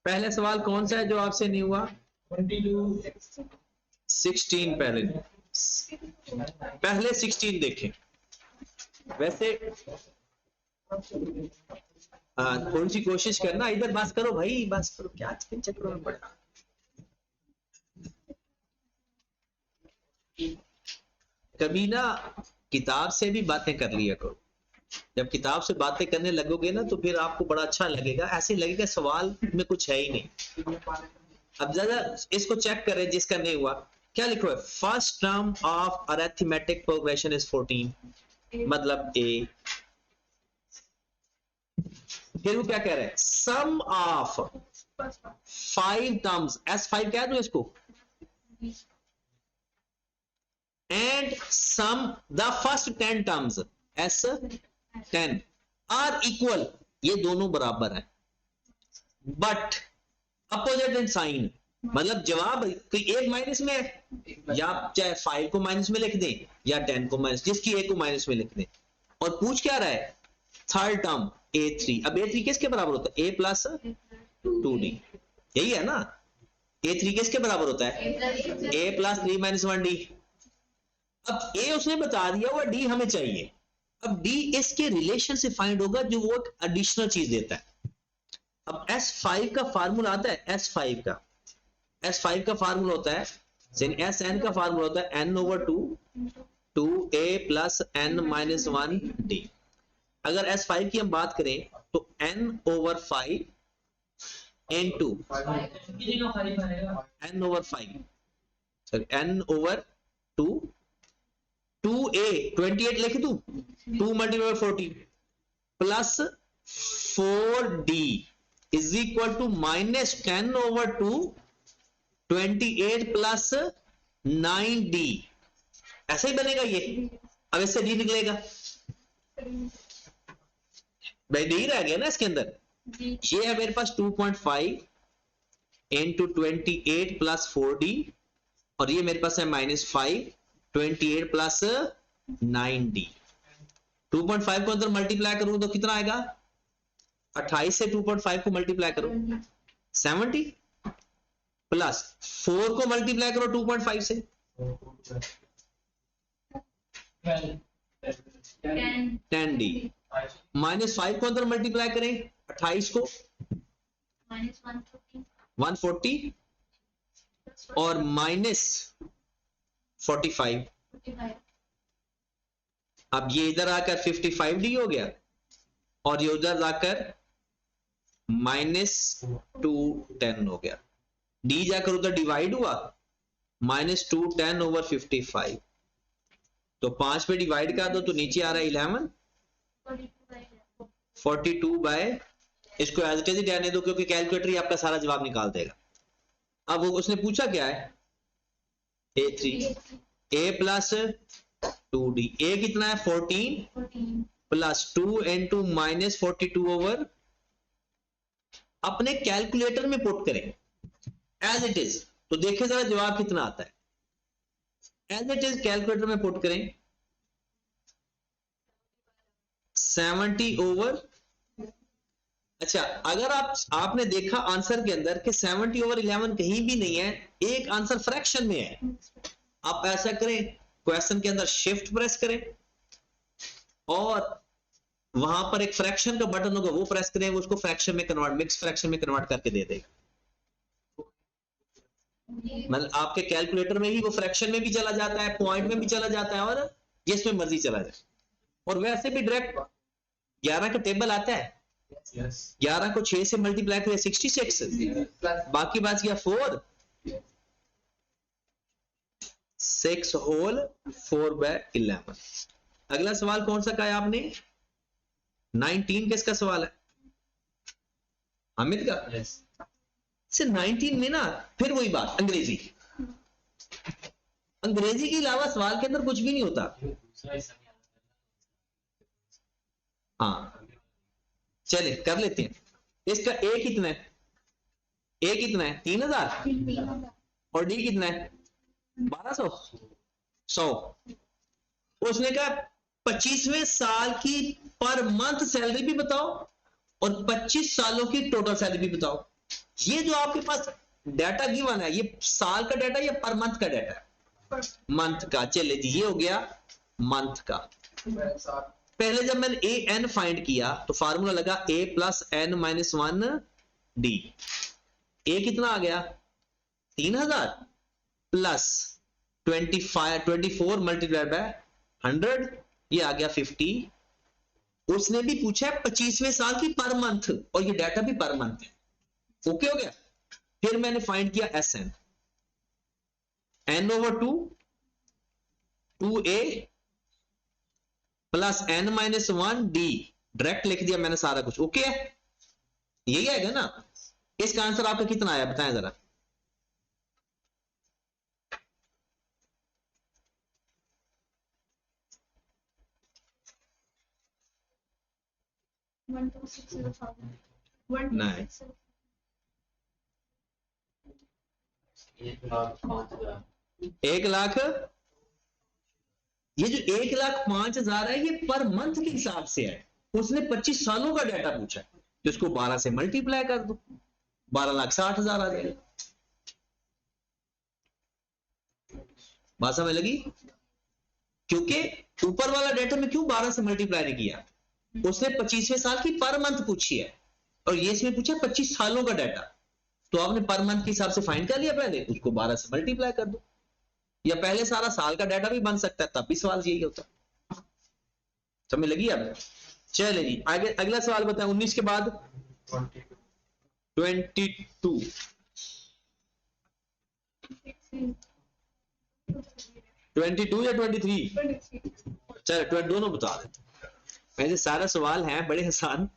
पहले सवाल कौन सा है जो आपसे नहीं हुआ? 16 पहले 16 देखें। वैसे थोड़ी सी कोशिश करना, इधर बस करो भाई, बस करो, क्या चक्करों में पड़ा। कभी ना किताब से भी बातें कर लिया करो। जब किताब से बातें करने लगोगे ना तो फिर आपको बड़ा अच्छा लगेगा, ऐसे लगेगा सवाल में कुछ है ही नहीं। अब ज्यादा इसको चेक करें जिसका नहीं हुआ। क्या लिखो है? First term of arithmetic progression is 14, मतलब ए। फिर वो क्या कह रहे हैं? सम ऑफ 5 टर्म्स, S5 कह दो इसको, and sum the first 10 terms, S10 are equal, ये दोनों बराबर है, बट अपोजिट इन साइन। मतलब जवाब कोई एक माइनस में है, या चाहे 5 को माइनस में लिख दें या 10 को माइनस, जिसकी एक को माइनस में लिख दें। और पूछ क्या रहा है? Third term A3। अब A3 किसके बराबर होता है? A प्लस 2D, यही है ना? A3 किसके बराबर होता है? A plus 3 minus 1D। अब A उसने बता दिया हुआ, D हमें चाहिए। अब D इसके रिलेशन से फाइंड होगा जो वो एक एडिशनल चीज देता है। अब S5 का फार्मूला आता है, S5 का फार्मूला होता है, Sn का फार्मूला होता है n/2 2a plus n minus 1d। अगर S5 की हम बात करें तो n/5 n2 n/5 sorry n/2 2a 28 लिख दूं, 2 multiply 14 plus 4d is equal to minus 10/2 28 plus 9d। ऐसा ही बनेगा ये। अब इससे d निकलेगा भाई, d रह गया ना इसके अंदर। ये है मेरे पास 2.5 इंटू 28 प्लस 4d, और ये मेरे पास है -5 28 प्लस 9d। 2.5 को अंदर मल्टीप्लाई करूं तो कितना आएगा? 28 से 2.5 को मल्टीप्लाई करो 70, प्लस 4 को मल्टीप्लाई करो 2.5 से 10d, -5 को अंदर मल्टीप्लाई करें 28 को 140 और -45। अब ये इधर आकर 55d हो गया, और ये उधर जाकर -210 हो गया। d जाकर उधर डिवाइड हुआ, -210/55, तो 5 पे डिवाइड कर दो तो नीचे आ रहा है 11 42 इसको एज इट इज ही रहने दो क्योंकि कैलकुलेटर ही आपका सारा जवाब निकाल देगा। अब वो उसने पूछा क्या है? A3 a plus 2d, a कितना है? 14 प्लस 2 इंटू -42 अपने कैलकुलेटर में पुट करें एज इट इज, तो देखें जरा जवाब कितना आता है। एज इट इज कैलकुलेटर में पुट करें 70 अच्छा, अगर आपने देखा आंसर के अंदर कि 70/11 कहीं भी नहीं है, एक आंसर फ्रैक्शन में है। आप ऐसा करें, क्वेश्चन के अंदर शिफ्ट प्रेस करें और वहां पर एक फ्रैक्शन का बटन होगा, वो प्रेस करें, उसको फ्रैक्शन में कन्वर्ट, मिक्स फ्रैक्शन में कन्वर्ट करके दे देगा। मतलब आपके कैलकुलेटर में भी वो फ्रैक्शन में भी चला जाता है, पॉइंट में भी चला जाता है, और जिसमें मर्जी चला जाए। और वैसे भी डायरेक्ट 11 का टेबल आता है, 11 को 6 से मल्टीप्लाई करें 66, बाकी बच गया 4 6 होल 4/11। अगला सवाल कौन सा कहा है आपने? 19 किसका सवाल है? हामिद का। से 19 में ना फिर वही बात, अंग्रेजी के अलावा सवाल के अंदर कुछ भी नहीं होता। हाँ चले कर लेते हैं। इसका ए कितना है? 3000 और डी कितना है? 1200 100। उसने कहा 25वें साल की पर मंथ सैलरी भी बताओ और 25 सालों की टोटल सैलरी भी बताओ। ये जो आपके पास डाटा गिवन है, ये साल का डाटा या पर मंथ का डाटा है? मंथ का। चले जी, ये हो गया मंथ का। पहले जब मैंने ए एन फाइंड किया तो फार्मूला लगा ए प्लस एन माइनस 1 डी। ए कितना आ गया 3000 प्लस 24 मल्टीप्लाइड बाय 100, ये आ गया 50। उसने भी पूछा है 25वें साल की पर मंथ, और ये डाटा भी पर मंथ है। ओके हो गया। फिर मैंने फाइंड किया S N, N over 2 A plus N minus 1 D. Direct लिख दिया मैंने सारा कुछ। ओके है, यही आएगा ना। इसका आंसर आपका कितना आया बताएं जरा। नहीं, 1,00,000। ये जो 1,05,000 है, ये पर मंथ के हिसाब से है। उसने 25 सालों का डाटा पूछा है, तो इसको 12 से मल्टीप्लाई कर दो, 12,60,000 आ जाएगा। बात समझ लगी? क्योंकि ऊपर वाला डाटा में क्यों 12 से मल्टीप्लाई नहीं किया? उसने 25वें साल की पर मंथ पूछी है, और ये इसमें पूछा 25 सालों का डाटा, तो आपने पर मंथ के हिसाब से फाइंड कर लिया पहले, उसको 12 से मल्टीप्लाई कर दो। या पहले सारा साल का डाटा भी बन सकता है, तब भी सवाल यही होता है। समझ लगी अब? चले जी आगे, अगला सवाल बताएं। 19 के बाद 22 22 या 23? चलो दोनों बता देते। वैसे सारा सवाल है बड़े आसान,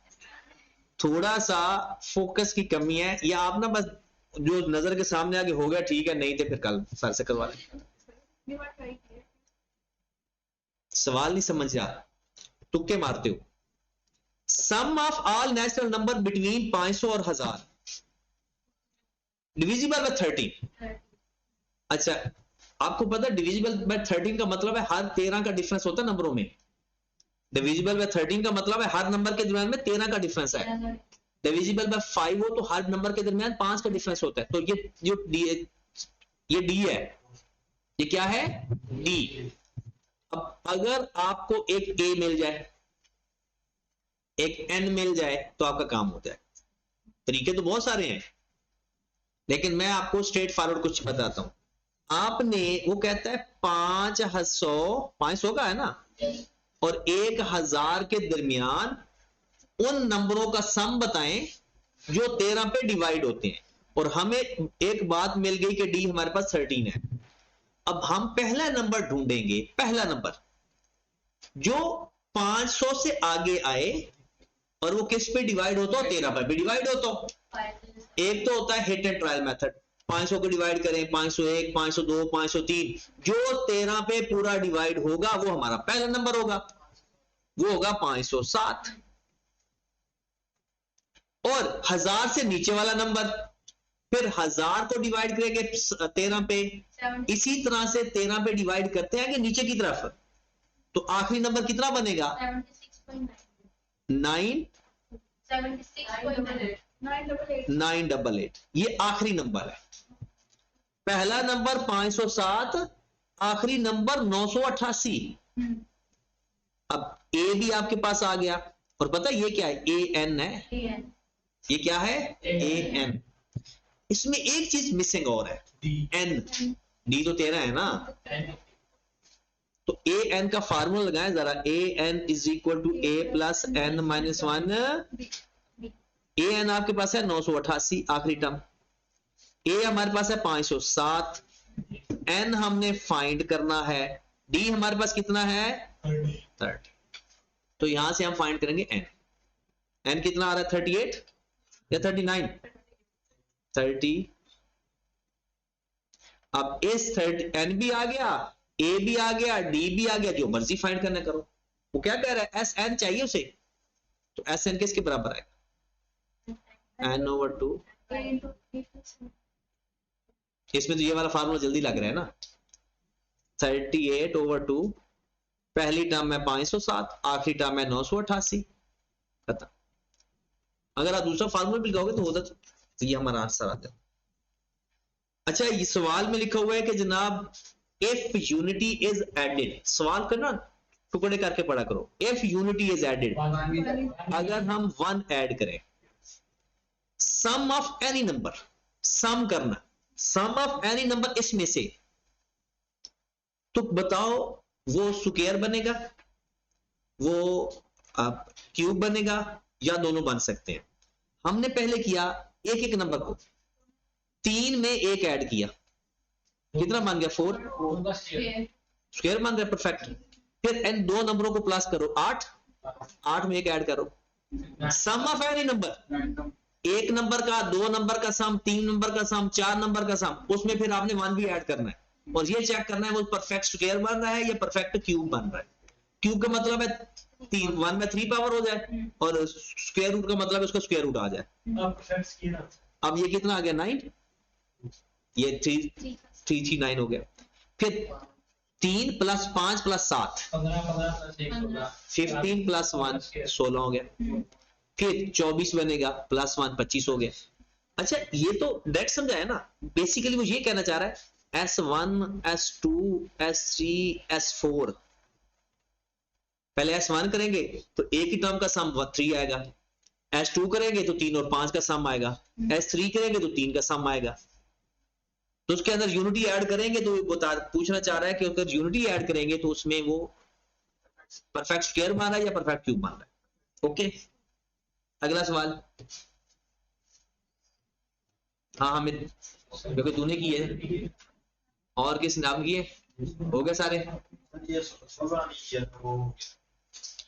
थोड़ा सा फोकस की कमी है, या आप ना बस जो नजर के सामने आगे हो गया ठीक है, नहीं तो फिर कल सर से करवा लें। सवाल नहीं समझ रहा, तुक्के मारते हो। Sum of all natural number between 500 और 1000 डिविजिबल बाय 13। अच्छा, आपको पता है डिविजिबल बाय 13 का मतलब है हर 13 का डिफरेंस होता है नंबरों में। डिविजिबल बाय 13 का मतलब है हर नंबर के दरमियान में 13 का डिफरेंस है। डिविजिबल बाय 5 हो तो हर नंबर के दरमियान 5 का डिफरेंस होता है। तो ये जो ये डी है, ये क्या है? डी। अब अगर आपको एक ए मिल जाए, एक एन मिल जाए, तो आपका काम हो जाए। तरीके तो बहुत सारे हैं, लेकिन मैं आपको स्ट्रेट फॉरवर्ड कुछ बताता हूं। आपने, वो कहता है 500 का है ना, और 1000 के दरमियान उन नंबरों का सम बताएं जो 13 पे डिवाइड होते हैं। और हमें एक बात मिल गई कि डी हमारे पास 13 है। अब हम पहला नंबर ढूंढेंगे, पहला नंबर जो 500 से आगे आए और वो किस पे डिवाइड होता हो? 13 पे भी डिवाइड होता हो। एक तो होता है हिट एंड ट्रायल मेथड, 500 को डिवाइड करें, 501, 502, 503, जो 13 पे पूरा डिवाइड होगा वो हमारा पहला नंबर होगा, वो होगा 507। और 1000 से नीचे वाला नंबर, फिर 1000 को डिवाइड करेंगे 13 पे, इसी तरह से 13 पे डिवाइड करते हैं कि नीचे की तरफ, तो आखिरी नंबर कितना बनेगा? 988। ये आखिरी नंबर है। पहला नंबर 507, आखिरी नंबर 988। अब ए भी आपके पास आ गया, और पता ये क्या है? ए एन है। ये क्या है? A N. इसमें एक चीज मिसिंग और है, एन। डी तो 13 है ना, तो ए एन का फार्मूला लगाएं जरा। A N is equal to A plus N minus 1। A N आपके पास है 988, आखिरी टर्म। ए हमारे पास है 507, एन हमने फाइंड करना है, डी हमारे पास कितना है? 30। तो यहां से हम फाइंड करेंगे एन। एन कितना आ रहा है? 38 या 39? 30। अब इस 30 एन भी आ गया, ए भी आ गया, डी भी आ गया, जो मर्जी फाइंड करना करो। वो क्या कह रहा है? एस एन चाहिए उसे, तो एस एन किसके बराबर आएगा? N over 2। इसमें तो ये वाला फार्मूला जल्दी लग रहा है ना। 38 ओवर 2, पहली टर्म है 507, आखिरी टर्म है 988। खत्म। अगर आप दूसरा फार्मूला भी लगाओगे तो होता तो ये हमारा आंसर आता है। अच्छा, ये सवाल में लिखा हुआ है कि जनाब इफ यूनिटी इज एडेड, सवाल करना टुकड़े करके पढ़ा करो। इफ यूनिटी इज एडेड, अगर हम 1 ऐड करें, सम ऑफ एनी नंबर, सम करना, सम ऑफ एनी नंबर इसमें से, तो बताओ वो स्क्वायर बनेगा, वो क्यूब बनेगा, या दोनों बन सकते हैं। हमने पहले किया एक एक नंबर को, 3 में 1 ऐड किया, कितना बन गया 4, स्क्वायर बन गया, परफेक्ट। फिर इन 2 नंबरों को प्लस करो, 8 में 1 ऐड करो, सम ऑफ एनी नंबर, 1 नंबर का, 2 नंबर का सम, 3 नंबर का सम, 4 नंबर का सम, उसमें फिर आपने 1 भी ऐड करना है और ये चेक करना है वो परफेक्ट स्क्वायर बन रहा है या परफेक्ट क्यूब बन रहा है। क्यूब का मतलब है 1 में 3 पावर हो जाए और स्क्वायर रूट का मतलब है उसका स्क्वायर रूट आ जाए। अब ये कितना आ गया 9, ये 3 हो गया। फिर 3 + 5 + 7 15 + 1 16 हो गया। फिर 24 बनेगा, +1 25 हो गया। अच्छा, ये तो डायरेक्ट समझा है ना। बेसिकली वो ये कहना चाह रहा है S1 S2 S3 S4, पहले S1 करेंगे तो एक ही टर्म का सम 3 आएगा, S2 करेंगे तो 3 और 5 का सम आएगा, S3 करेंगे तो 3 का सम आएगा। तो उसके अंदर यूनिटी ऐड करेंगे तो पूछना चाह रहा है कि अगर यूनिटी ऐड करेंगे तो उसमें वो परफेक्ट स्क्वायर बन रहा है या परफेक्ट क्यूब बन रहा है। ओके, अगला सवाल। हाँ हामिद, क्योंकि तूने किए और किस नाम किए, हो गए सारे,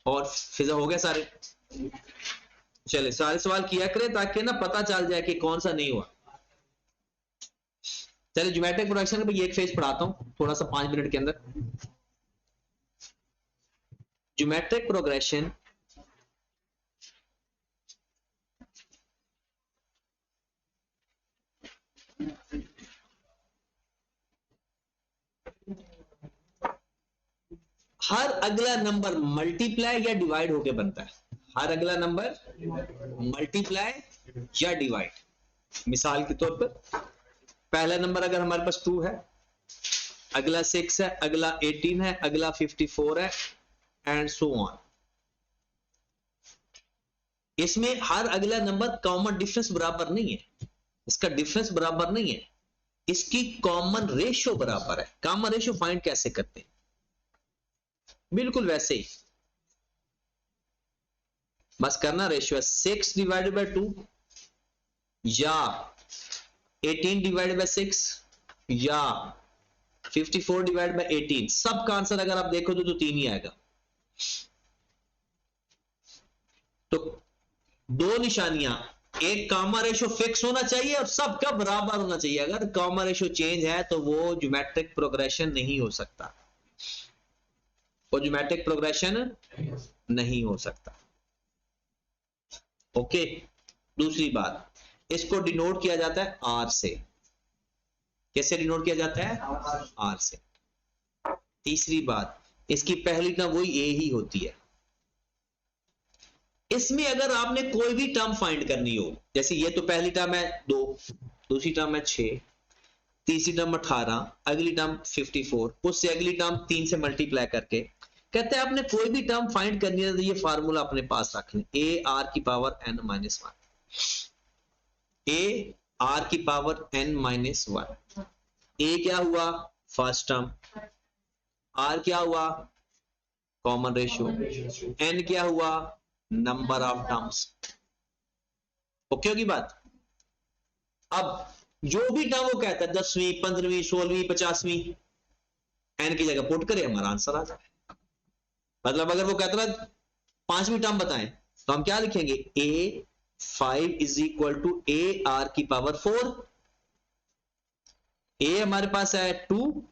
और फिजा हो गए सारे। चले सारे सवाल किया करें ताकि ना पता चल जाए कि कौन सा नहीं हुआ। चलिए ज्योमेट्रिक प्रोग्रेशन में ये एक फेज पढ़ाता हूं थोड़ा सा 5 मिनट के अंदर। ज्योमेट्रिक प्रोग्रेशन हर अगला नंबर मल्टीप्लाई या डिवाइड होके बनता है। हर अगला नंबर मल्टीप्लाई या डिवाइड। मिसाल के तौर पर पहला नंबर अगर हमारे पास 2 है, अगला 6 है, अगला 18 है, अगला 54 है, एंड सो ऑन। इसमें हर अगला नंबर कॉमन डिफरेंस बराबर नहीं है, इसका डिफरेंस बराबर नहीं है, इसकी कॉमन रेशियो बराबर है। कॉमन रेशियो फाइंड कैसे करते हैं, बिल्कुल वैसे ही बस करना रेशियो है 6 डिवाइडेड बाय 2 या 18 डिवाइडेड बाय 6 या 54 डिवाइडेड बाय 18। सबका आंसर अगर आप देखो तो 3 ही आएगा। तो 2 निशानियां, एक कॉमन रेशियो फिक्स होना चाहिए और सबका बराबर होना चाहिए। अगर कॉमन रेशियो चेंज है तो वो ज्योमेट्रिक प्रोग्रेशन नहीं हो सकता, वो ज्योमेट्रिक प्रोग्रेशन नहीं हो सकता। ओके, दूसरी बात, इसको डिनोट किया जाता है आर से। कैसे डिनोट किया जाता है, आर से। तीसरी बात, इसकी पहली टर्म वही ए ही होती है। इसमें अगर आपने कोई भी टर्म फाइंड करनी हो, जैसे ये तो पहली टर्म है 2, दूसरी टर्म है 6, तीसरी टर्म 18, अगली टर्म 54, उससे अगली टर्म 3 से मल्टीप्लाई करके कहते हैं आपने कोई भी टर्म फाइंड करनी है तो ये फार्मूला अपने पास रख लें, ए आर की पावर n माइनस 1, ए आर की पावर n माइनस 1। ए क्या हुआ, फर्स्ट टर्म, आर क्या हुआ, कॉमन रेशियो, n क्या हुआ, नंबर ऑफ टर्म्स। ओके होगी बात। अब जो भी टर्म वो कहता है 10वीं 15वीं 16वीं 50वीं, n की जगह पुट करें हमारा आंसर आ जाए। मतलब अगर वो कहता है 5वीं टर्म बताएं तो हम क्या लिखेंगे, a5 is equal to A R की पावर 4। ए हमारे पास है 2,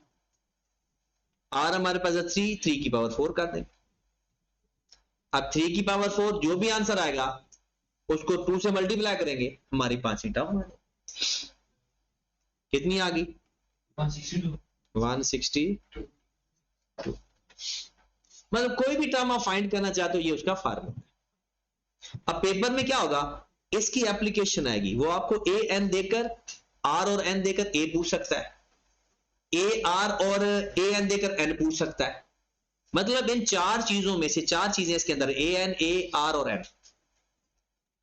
आर हमारे पास है 3, 3 की पावर 4 कर दें। अब 3 की पावर 4 जो भी आंसर आएगा उसको 2 से मल्टीप्लाई करेंगे, हमारी 5वीं टर्म कितनी आ गई, 162। मतलब कोई भी टर्म आप फाइंड करना चाहते हो ये उसका फार्मूला है। अब पेपर में क्या होगा, इसकी एप्लीकेशन आएगी, वो आपको ए एन देकर, आर और एन देकर ए पूछ सकता है, ए आर और ए एन देकर एन पूछ सकता है। मतलब इन चार चीजों में से चार चीजें इसके अंदर, ए एन, ए आर और एन,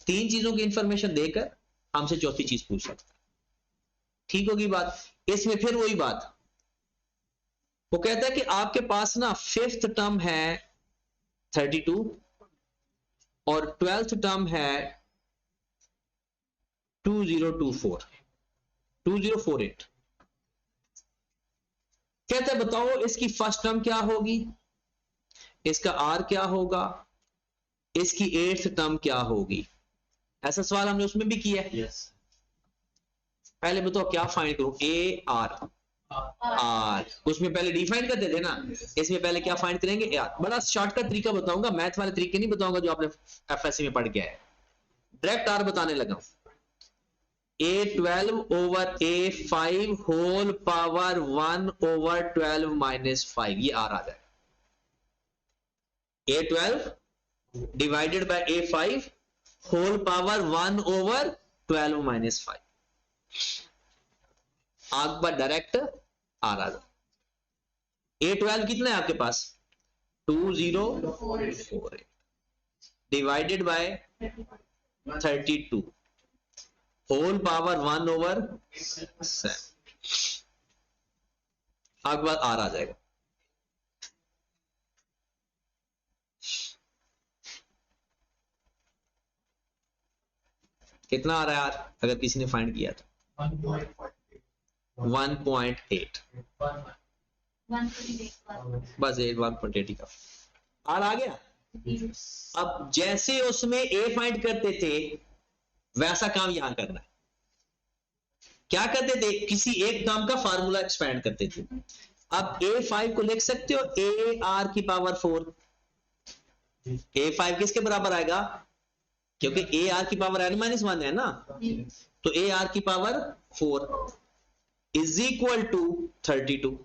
तीन चीजों की इंफॉर्मेशन देकर हमसे चौथी चीज पूछ सकता है। ठीक होगी बात। इसमें फिर वही बात, वो कहता है कि आपके पास ना फिफ्थ टर्म है 32 और 12th टर्म है 2048। कहते हैं बताओ इसकी फर्स्ट टर्म क्या होगी, इसका आर क्या होगा, इसकी 8th टर्म क्या होगी। ऐसा सवाल हमने उसमें भी किया है। yes. पहले बताओ क्या फाइंड करूं, ए आर, आर उसमें पहले डिफाइन करते थे ना, इसमें पहले क्या फाइंड करेंगे, ए आर। बड़ा शॉर्टकट तरीका बताऊंगा, मैथ वाले तरीके नहीं बताऊंगा जो आपने एफएससी में पढ़ के आए, डायरेक्ट आर बताने लगा। A12 over A5 whole power 1 over 12 minus 5, ये आर आ जाएगा। A12 divided by A5 whole power 1 over 12 minus 5, आग पर डायरेक्ट आर आ जाएगा। A12 कितना है आपके पास, 2048 divided by 32 whole power 1 over 7, आगे बाद आर आ जाएगा। कितना आ रहा है आर, अगर किसी ने फाइंड किया तो 1.8, बस 1.8 का आर आ गया। अब जैसे उसमें ए फाइंड करते थे वैसा काम यहां करना है। क्या करते थे, किसी एक टर्म का फार्मूला एक्सपेंड करते थे। अब A5 को लिख सकते हो ए आर की पावर 4, A5 किसके बराबर आएगा, क्योंकि ए आर की पावर n-1 है ना, तो ए आर की पावर 4 इज इक्वल टू 32।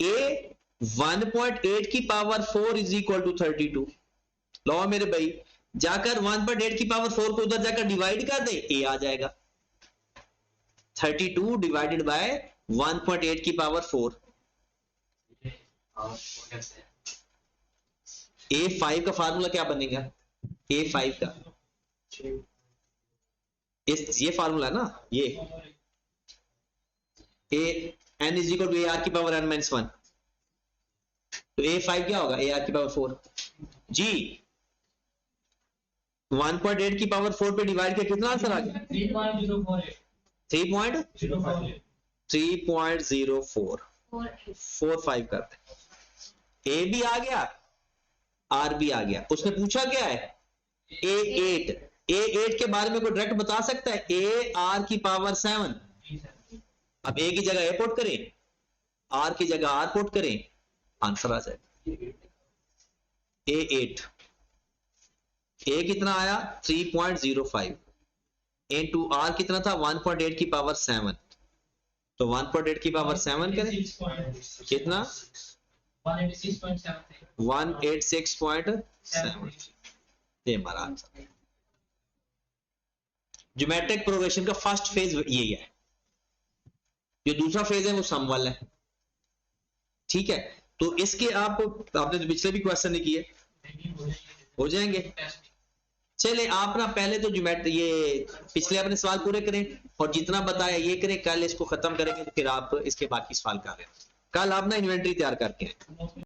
ए 1.8 की पावर 4 इज इक्वल टू 32। लो मेरे भाई, जाकर 1.8 की पावर 4 को उधर जाकर डिवाइड कर दे, ए आ जाएगा। 32 डिवाइडेड बाय 1.8 की पावर 4, A5 का फार्मूला क्या बनेगा, A5 का ये फार्मूला है ना, ये A N is equal to A R की पावर n-1, तो A5 क्या होगा, ए आर की पावर 4 जी। 1.8 की पावर 4 पे डिवाइड किया, कितना आंसर आ गया, 3.045 करते, ए भी आ गया आर भी आ गया। उसने पूछा क्या है, A8 के बारे में कोई डायरेक्ट बता सकता है, ए आर की पावर 7। अब ए की जगह ए पुट करें, आर की जगह आर पुट करें, आंसर आ जाएगा A8। ए कितना आया 3.05 इनटू आर कितना था 1.8 की पावर 7, तो 1.8 की पावर 7 करें कितना 186.7, ये हमारा आंसर। ज्योमेट्रिक प्रोग्रेशन का फर्स्ट फेज यही है, जो दूसरा फेज है वो सम वाला है। ठीक है, तो इसके आपने तो पिछले भी क्वेश्चन नहीं किए, हो जाएंगे। चले आप ना पहले तो ज्योमेट्री ये पिछले अपने सवाल पूरे करें और जितना बताया ये करें, कल इसको खत्म करेंगे फिर आप इसके बाकी सवाल कर रहे हैं। कल आप ना इन्वेंटरी तैयार करके आए।